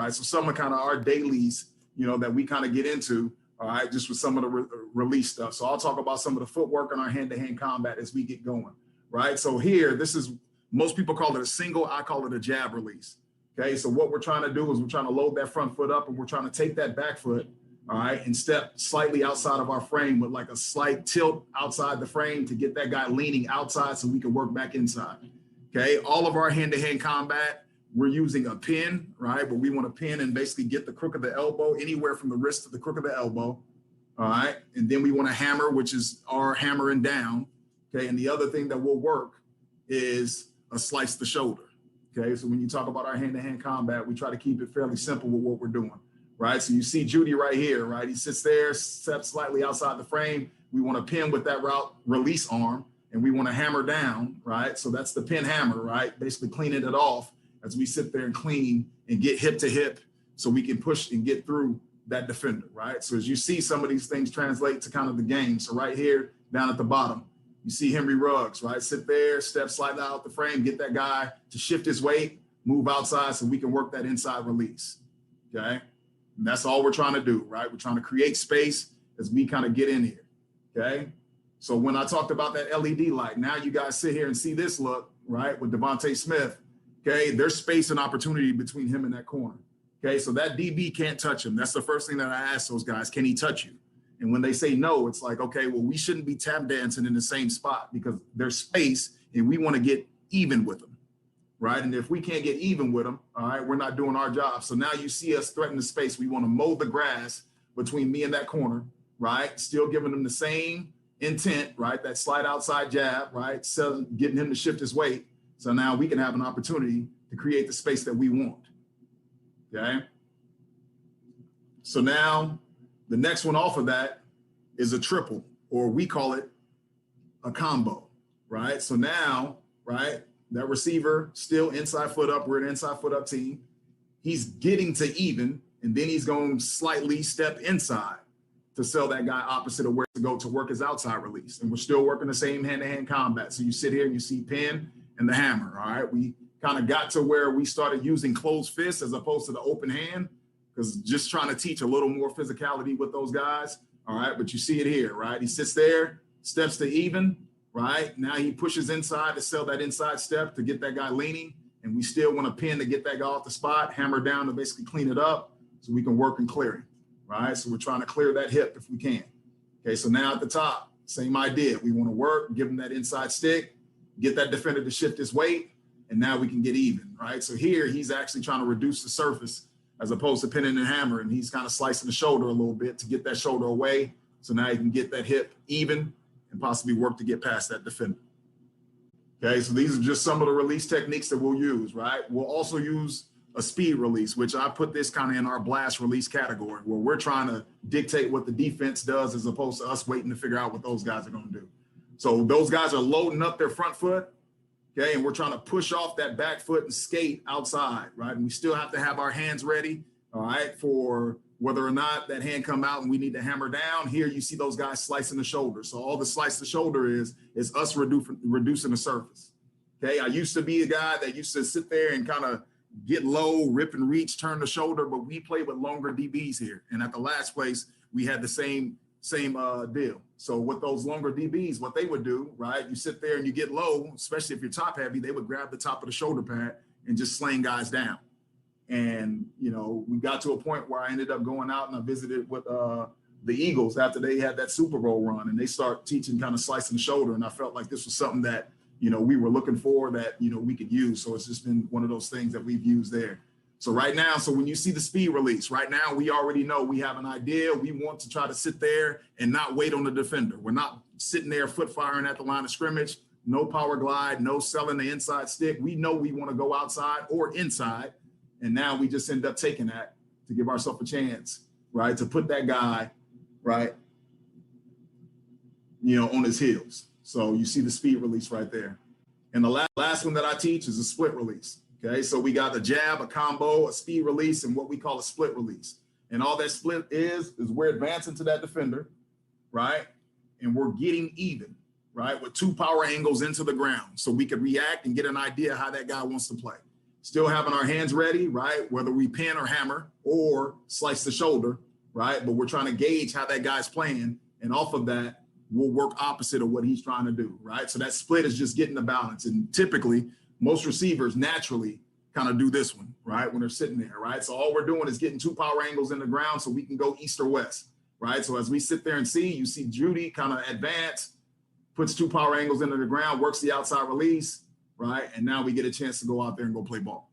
right? So some of kind of our dailies, you know, that we kind of get into, all right, just with some of the release stuff. So I'll talk about some of the footwork on our hand-to-hand combat as we get going, right? So here, this is, most people call it a single, I call it a jab release, okay? So what we're trying to do is we're trying to load that front foot up and we're trying to take that back foot, all right, and step slightly outside of our frame with like a slight tilt outside the frame to get that guy leaning outside so we can work back inside, okay? All of our hand-to-hand combat, we're using a pin, right? But we want to pin and basically get the crook of the elbow anywhere from the wrist to the crook of the elbow, all right? And then we want to hammer, which is our hammering down, okay? And the other thing that will work is a slice the shoulder, okay? So when you talk about our hand-to-hand combat, we try to keep it fairly simple with what we're doing, right? So you see Judy right here, right? He sits there, steps slightly outside the frame. We want to pin with that route release arm, and we want to hammer down, right? So that's the pin hammer, right? Basically cleaning it off as we sit there and clean and get hip to hip so we can push and get through that defender, right? So as you see some of these things translate to kind of the game. So right here, down at the bottom, you see Henry Ruggs, right? Sit there, step slightly out the frame, get that guy to shift his weight, move outside so we can work that inside release, okay? And that's all we're trying to do, right? We're trying to create space as we kind of get in here, okay? So when I talked about that LED light, now you guys sit here and see this look, right, with Devontae Smith. Okay, there's space and opportunity between him and that corner. Okay, so that DB can't touch him. That's the first thing that I ask those guys, can he touch you? And when they say no, it's like, okay, well, we shouldn't be tap dancing in the same spot because there's space and we want to get even with them, right? And if we can't get even with them, all right, we're not doing our job. So now you see us threaten the space. We want to mow the grass between me and that corner, right? Still giving them the same intent, right? That slide outside jab, right? So getting him to shift his weight. So now we can have an opportunity to create the space that we want, okay? So now the next one off of that is a triple, or we call it a combo, right? So now, right, that receiver still inside foot up, we're an inside foot up team. He's getting to even, and then he's going to slightly step inside to sell that guy opposite of where to go to work his outside release. And we're still working the same hand-to-hand combat. So you sit here and you see pin and the hammer, all right? We kind of got to where we started using closed fists as opposed to the open hand, because just trying to teach a little more physicality with those guys, all right? But you see it here, right? He sits there, steps to even, right? Now he pushes inside to sell that inside step to get that guy leaning, and we still want to pin to get that guy off the spot, hammer down to basically clean it up so we can work and clear it, right? So we're trying to clear that hip if we can. Okay, so now at the top, same idea. We want to work, give him that inside stick, get that defender to shift his weight, and now we can get even, right? So here he's actually trying to reduce the surface as opposed to pinning and hammering. He's kind of slicing the shoulder a little bit to get that shoulder away. So now you can get that hip even and possibly work to get past that defender. Okay, so these are just some of the release techniques that we'll use, right? We'll also use a speed release, which I put this kind of in our blast release category, where we're trying to dictate what the defense does as opposed to us waiting to figure out what those guys are going to do. So those guys are loading up their front foot, okay, and we're trying to push off that back foot and skate outside, right? And we still have to have our hands ready, all right, for whether or not that hand come out and we need to hammer down. Here you see those guys slicing the shoulder. So all the slice the shoulder is us reducing the surface, okay? I used to be a guy that used to sit there and kind of get low, rip and reach, turn the shoulder, but we play with longer DBs here. And at the last place, we had the same deal. So with those longer DBs, what they would do, right? You sit there and you get low, especially if you're top heavy, they would grab the top of the shoulder pad and just sling guys down. And, you know, we got to a point where I ended up going out and I visited with the Eagles after they had that Super Bowl run, and they start teaching kind of slicing the shoulder. And I felt like this was something that, you know, we were looking for that, you know, we could use. So it's just been one of those things that we've used there. So right now, so when you see the speed release, right now, we already know we have an idea. We want to try to sit there and not wait on the defender. We're not sitting there foot firing at the line of scrimmage, no power glide, no selling the inside stick. We know we want to go outside or inside. And now we just end up taking that to give ourselves a chance, right? To put that guy, right, you know, on his heels. So you see the speed release right there. And the last one that I teach is a split release. Okay, so we got a jab, a combo, a speed release, and what we call a split release. And all that split is we're advancing to that defender, right? And we're getting even, right? With two power angles into the ground so we could react and get an idea how that guy wants to play. still having our hands ready, right? Whether we pin or hammer or slice the shoulder, right? But we're trying to gauge how that guy's playing. And off of that, we'll work opposite of what he's trying to do, right? So that split is just getting the balance. And typically, most receivers naturally kind of do this one, right? When they're sitting there, right? So all we're doing is getting 2 power angles in the ground so we can go east or west, right? So as we sit there and see, you see Judy kind of advance, puts 2 power angles into the ground, works the outside release, right? And now we get a chance to go out there and go play ball.